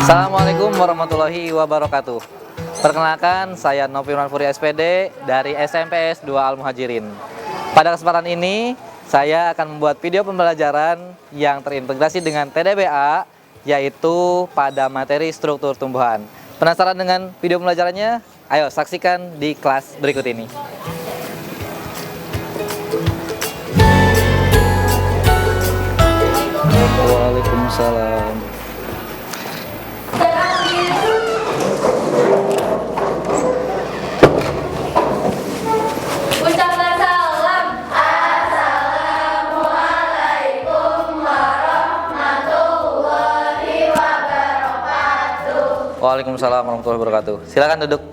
Assalamualaikum warahmatullahi wabarakatuh. Perkenalkan, saya Nofirman Furi SPD dari SMPS 2 Al Muhajirin. Pada kesempatan ini, saya akan membuat video pembelajaran yang terintegrasi dengan TDBA, yaitu pada materi struktur tumbuhan. Penasaran dengan video pembelajarannya? Ayo saksikan di kelas berikut ini. Waalaikumsalam. Ucapkan salam. Assalamualaikum warahmatullahi wabarakatuh. Waalaikumsalam warahmatullahi wabarakatuh. Silakan duduk.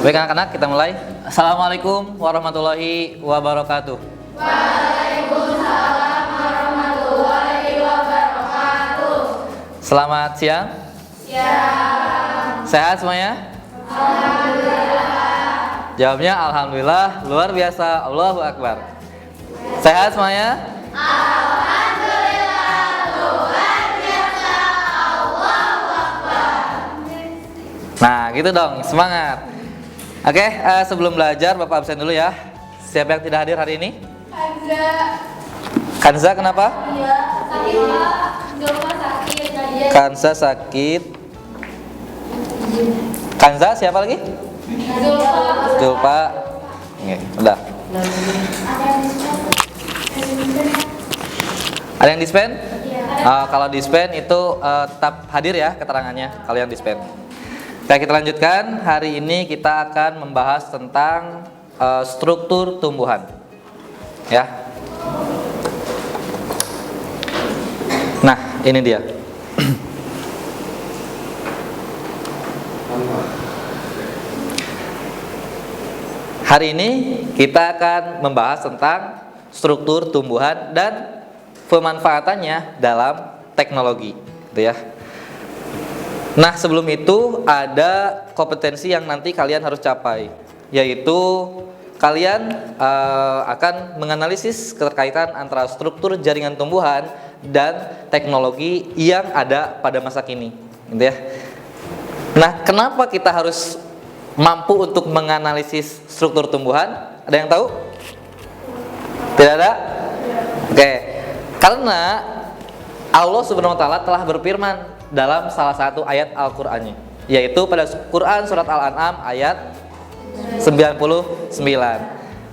Baik anak-anak, kita mulai. Assalamualaikum warahmatullahi wabarakatuh. Waalaikumsalam warahmatullahi wabarakatuh. Selamat siang. Siang. Sehat semuanya? Alhamdulillah. Jawabnya alhamdulillah, luar biasa, Allahu Akbar. Sehat semuanya? Alhamdulillah, luar biasa, Allahu Akbar. Nah, gitu dong, semangat. Oke, sebelum belajar Bapak absen dulu ya. Siapa yang tidak hadir hari ini? Kanza, kenapa? Iya, sakit Pak. Zulfa sakit. Kanza sakit. Kanza, siapa lagi? Zulfa. Zulfa. Oke, udah. Ada yang dispen? Kalau dispen itu tetap hadir ya keterangannya kalau yang dispen. Oke, kita lanjutkan. Hari ini kita akan membahas tentang struktur tumbuhan. Ya. Nah, ini dia. Hari ini kita akan membahas tentang struktur tumbuhan dan pemanfaatannya dalam teknologi, gitu ya. Nah, sebelum itu ada kompetensi yang nanti kalian harus capai, yaitu kalian akan menganalisis keterkaitan antara struktur jaringan tumbuhan dan teknologi yang ada pada masa kini, gitu ya. Nah, kenapa kita harus mampu untuk menganalisis struktur tumbuhan? Ada yang tahu? Tidak ada? Oke. Karena Allah Subhanahu wa taala telah berfirman dalam salah satu ayat Al-Qur'annya, yaitu pada Quran surat Al-An'am ayat 99.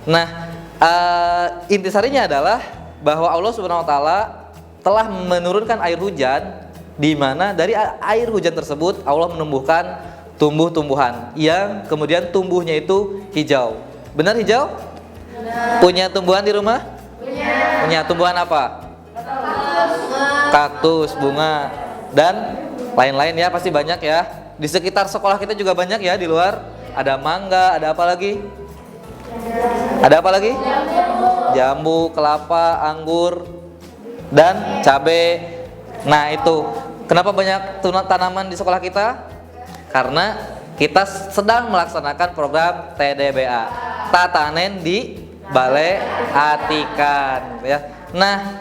Nah, intisarinya adalah bahwa Allah Subhanahu wa taala telah menurunkan air hujan, di mana dari air hujan tersebut Allah menumbuhkan tumbuh-tumbuhan yang kemudian tumbuhnya itu hijau. Benar hijau? Benar. Punya tumbuhan di rumah? Punya tumbuhan apa? Kaktus, bunga, dan lain-lain ya, pasti banyak ya. Di sekitar sekolah kita juga banyak ya, di luar. Ada mangga, ada apa lagi? Ada apa lagi? Jambu, kelapa, anggur, dan cabai. Nah, itu. Kenapa banyak tanaman di sekolah kita? Karena kita sedang melaksanakan program TDBA, Tatanen di Balai Atikan, ya. Nah,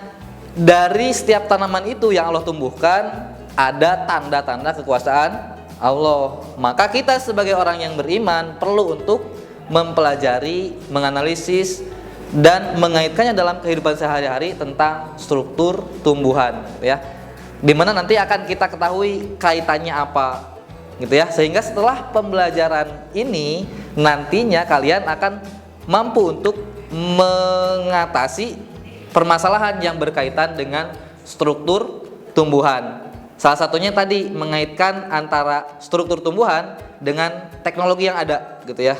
dari setiap tanaman itu yang Allah tumbuhkan ada tanda-tanda kekuasaan Allah. Maka kita sebagai orang yang beriman perlu untuk mempelajari, menganalisis, dan mengaitkannya dalam kehidupan sehari-hari tentang struktur tumbuhan, ya. Dimana nanti akan kita ketahui kaitannya apa, gitu ya. Sehingga setelah pembelajaran ini nantinya kalian akan mampu untuk mengatasi permasalahan yang berkaitan dengan struktur tumbuhan. Salah satunya tadi mengaitkan antara struktur tumbuhan dengan teknologi yang ada, gitu ya.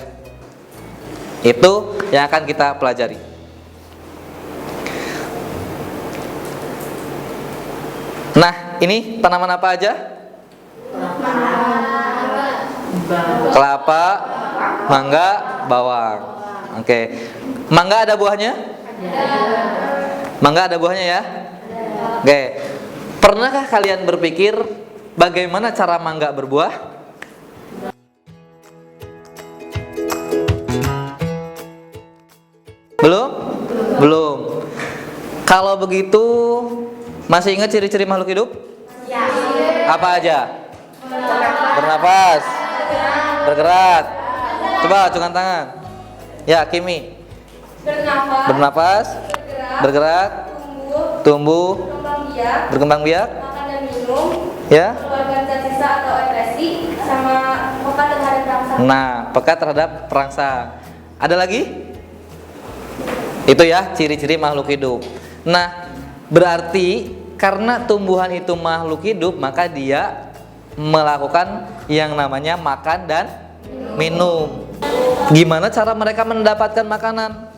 Itu yang akan kita pelajari. Nah, ini tanaman apa aja? Kelapa, mangga, bawang. Oke. Mangga ada buahnya? Mangga ada buahnya ya? Oke. Pernahkah kalian berpikir bagaimana cara mangga berbuah? Kalau begitu, masih ingat ciri-ciri makhluk hidup? Ya. Apa aja? Bernapas, bergerak. Coba acungkan tangan. Ya, Kimi. Bernafas. Bernapas, bergerak, tumbuh, Berkembang biak. berkembang biak. Makan dan minum. Ya. Keluarga zat sisa atau ekskresi. Sama peka terhadap rangsangan. Nah, peka terhadap perangsang. Ada lagi? Itu ya ciri-ciri makhluk hidup. Nah, berarti karena tumbuhan itu makhluk hidup, maka dia melakukan yang namanya makan dan minum. Gimana cara mereka mendapatkan makanan?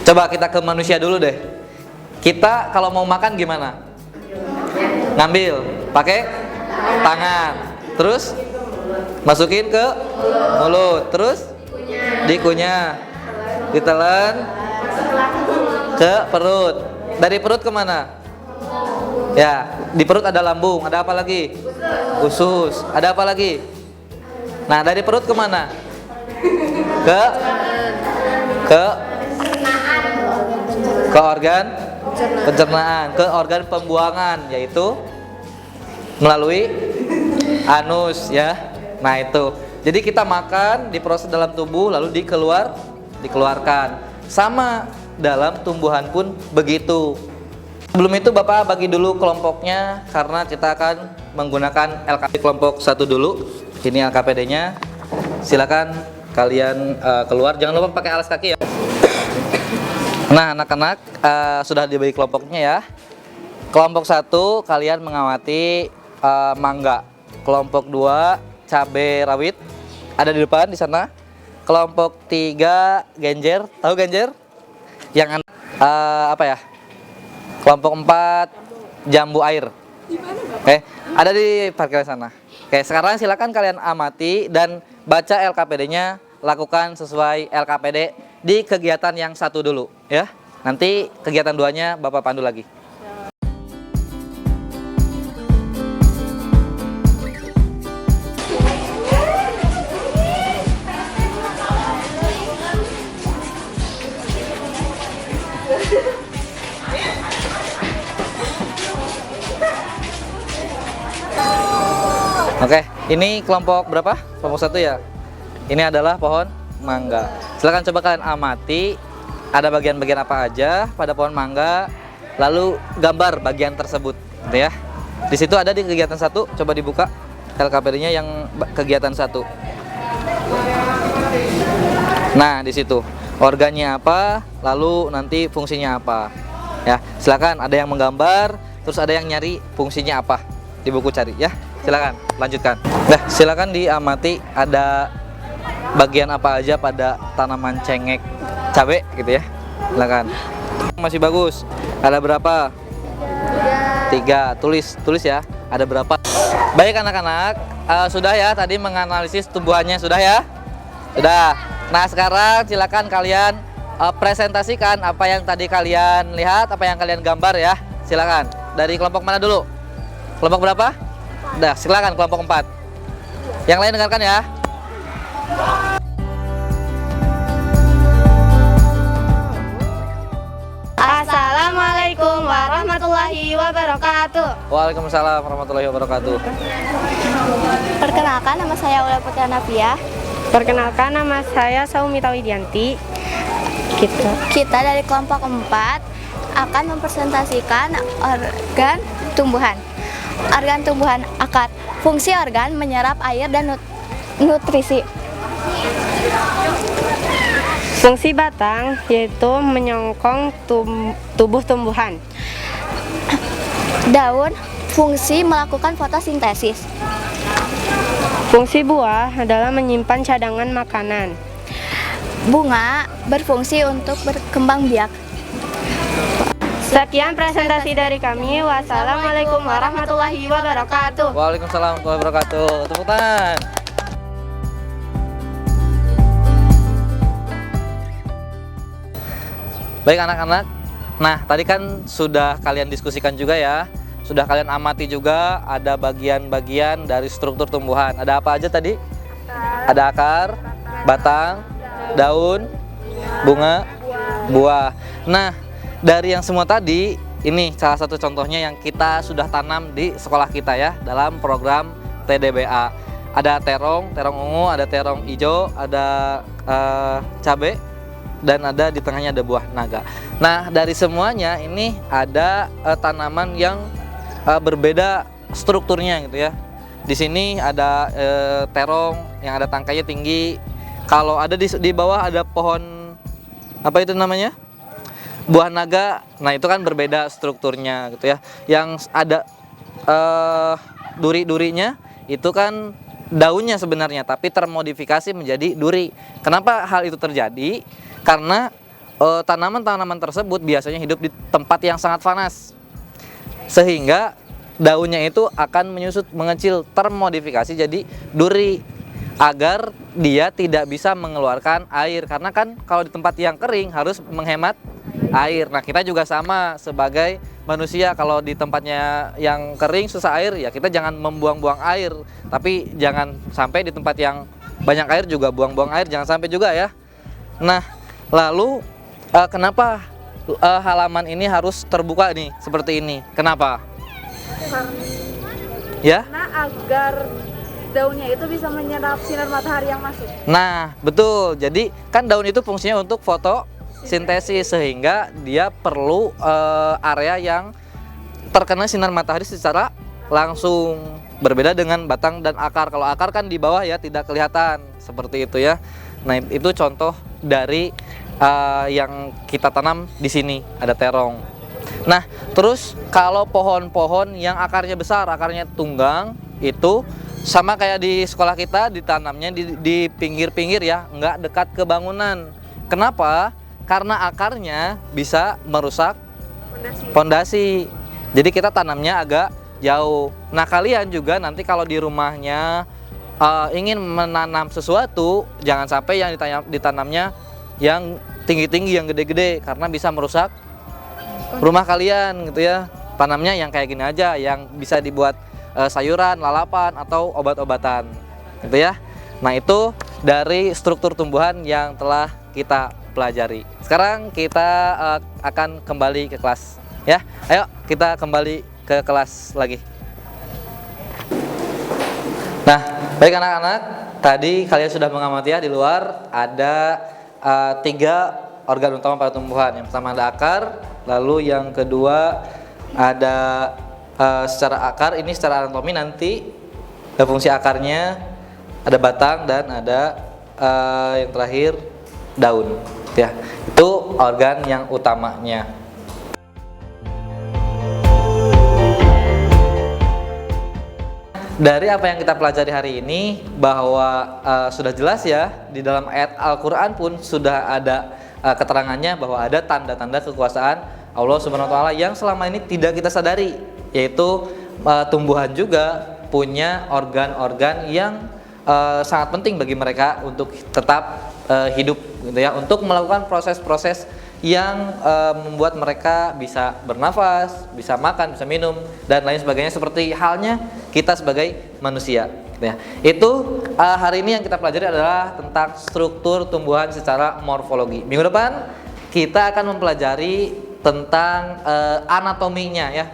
Coba kita ke manusia dulu deh. Kita kalau mau makan gimana? Ngambil, pakai tangan. Terus masukin ke mulut. Terus dikunyah, ditelan ke perut. Dari perut kemana? Ya, di perut ada lambung. Ada apa lagi? Usus. Ada apa lagi? Nah, dari perut kemana? Ke organ pencernaan, ke organ pembuangan, yaitu melalui anus ya. Nah, itu. Jadi kita makan, diproses dalam tubuh lalu dikeluarkan. Sama dalam tumbuhan pun begitu. Sebelum itu Bapak bagi dulu kelompoknya karena kita akan menggunakan LKPD kelompok 1 dulu. Ini LKPD-nya. Silakan kalian keluar. Jangan lupa pakai alas kaki ya. Nah, anak-anak sudah dibagi kelompoknya ya. Kelompok 1 kalian mengamati mangga. Kelompok 2 cabai rawit ada di depan di sana. Kelompok 3 genjer. Tahu genjer? Yang apa ya? Kelompok 4 jambu air. Oke, ada di parkiran sana. Oke, sekarang silakan kalian amati dan baca LKPD-nya, lakukan sesuai LKPD di kegiatan yang 1 dulu ya. Nanti kegiatan 2-nya Bapak pandu lagi. Oke, ini kelompok berapa? Kelompok 1 ya. Ini adalah pohon mangga. Silakan coba kalian amati ada bagian-bagian apa aja pada pohon mangga, lalu gambar bagian tersebut, gitu ya. Di situ ada di kegiatan 1, coba dibuka LKPD-nya yang kegiatan 1. Nah, di situ organnya apa, lalu nanti fungsinya apa. Ya, silakan ada yang menggambar, terus ada yang nyari fungsinya apa di buku cari ya. Silakan lanjutkan. Nah, silakan diamati ada bagian apa aja pada tanaman cengek cabai gitu ya. Silakan. Masih bagus. Ada berapa? 3. Tulis ya. Ada berapa? Baik anak-anak, sudah ya tadi menganalisis tumbuhannya sudah ya? Sudah. Nah, sekarang silakan kalian presentasikan apa yang tadi kalian lihat, apa yang kalian gambar ya. Silakan. Dari kelompok mana dulu? Kelompok berapa? Udah, silakan kelompok 4. Yang lain dengarkan ya. Assalamualaikum warahmatullahi wabarakatuh. Waalaikumsalam warahmatullahi wabarakatuh. Perkenalkan, nama saya Ula Putri Nafia. Perkenalkan, nama saya Saumita Widianti. Kita dari kelompok 4 akan mempresentasikan organ tumbuhan. Organ tumbuhan akar. Fungsi organ menyerap air dan nutrisi. Fungsi batang yaitu menyongkong tubuh tumbuhan. Daun, fungsi melakukan fotosintesis. Fungsi buah adalah menyimpan cadangan makanan. Bunga berfungsi untuk berkembang biak. Sekian presentasi dari kami. Wassalamualaikum warahmatullahi wabarakatuh. Waalaikumsalam warahmatullahi wabarakatuh. Tepuk tangan. Baik anak-anak. Nah, tadi kan sudah kalian diskusikan juga ya. Sudah kalian amati juga ada bagian-bagian dari struktur tumbuhan. Ada apa aja tadi? Ada akar, batang, daun, bunga, buah. Nah, dari yang semua tadi, ini salah satu contohnya yang kita sudah tanam di sekolah kita ya dalam program TDBA. Ada terong ungu, ada terong hijau, ada cabai, dan ada di tengahnya ada buah naga. Nah, dari semuanya ini ada tanaman yang berbeda strukturnya gitu ya. Di sini ada terong yang ada tangkainya tinggi. Kalau ada di bawah ada pohon apa itu namanya? Buah naga. Nah, itu kan berbeda strukturnya gitu ya. Yang ada duri-durinya itu kan daunnya sebenarnya, tapi termodifikasi menjadi duri. Kenapa hal itu terjadi? Karena tanaman-tanaman tersebut biasanya hidup di tempat yang sangat panas, sehingga daunnya itu akan menyusut, mengecil, termodifikasi jadi duri agar dia tidak bisa mengeluarkan air. Karena kan kalau di tempat yang kering harus menghemat air. Nah, kita juga sama sebagai manusia, kalau di tempatnya yang kering susah air ya kita jangan membuang-buang air, tapi jangan sampai di tempat yang banyak air juga buang-buang air, jangan sampai juga ya. Nah, lalu kenapa halaman ini harus terbuka nih seperti ini? Kenapa? Ya? Karena agar daunnya itu bisa menyerap sinar matahari yang masuk. Nah, betul. Jadi kan daun itu fungsinya untuk fotosintesis, sehingga dia perlu area yang terkena sinar matahari secara langsung. Berbeda dengan batang dan akar. Kalau akar kan di bawah ya tidak kelihatan seperti itu ya. Nah, itu contoh dari yang kita tanam di sini, ada terong. Nah, terus kalau pohon-pohon yang akarnya besar, akarnya tunggang, itu sama kayak di sekolah kita, ditanamnya di pinggir-pinggir ya, nggak dekat ke bangunan. Kenapa? Karena akarnya bisa merusak pondasi. Jadi kita tanamnya agak jauh. Nah, kalian juga nanti kalau di rumahnya ingin menanam sesuatu, jangan sampai yang ditanamnya yang tinggi-tinggi, yang gede-gede, karena bisa merusak rumah kalian gitu ya. Tanamnya yang kayak gini aja, yang bisa dibuat sayuran, lalapan, atau obat-obatan gitu ya. Nah, itu dari struktur tumbuhan yang telah kita pelajari. Sekarang kita akan kembali ke kelas ya. Ayo kita kembali ke kelas lagi. Nah, baik anak-anak, tadi kalian sudah mengamati ya, di luar ada 3 organ utama pada tumbuhan. Yang pertama ada akar, lalu yang kedua ada secara akar, ini secara anatomi nanti fungsi akarnya, ada batang, dan ada yang terakhir daun ya. Itu organ yang utamanya. Dari apa yang kita pelajari hari ini, bahwa sudah jelas ya, di dalam ayat Al-Quran pun sudah ada keterangannya bahwa ada tanda-tanda kekuasaan Allah Subhanahu wa Ta'ala yang selama ini tidak kita sadari, yaitu tumbuhan juga punya organ-organ yang sangat penting bagi mereka untuk tetap hidup gitu ya, untuk melakukan proses-proses yang membuat mereka bisa bernafas, bisa makan, bisa minum, dan lain sebagainya, seperti halnya kita sebagai manusia gitu ya. Itu hari ini yang kita pelajari adalah tentang struktur tumbuhan secara morfologi. Minggu depan kita akan mempelajari tentang anatominya ya.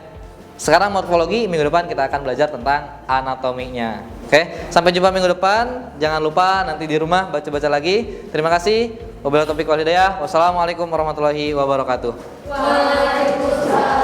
Sekarang morfologi, minggu depan kita akan belajar tentang anatominya. Oke, sampai jumpa minggu depan. Jangan lupa nanti di rumah baca-baca lagi. Terima kasih. Wabillahi taufiq wal hidayah. Wassalamualaikum warahmatullahi wabarakatuh. Waalaikumsalam.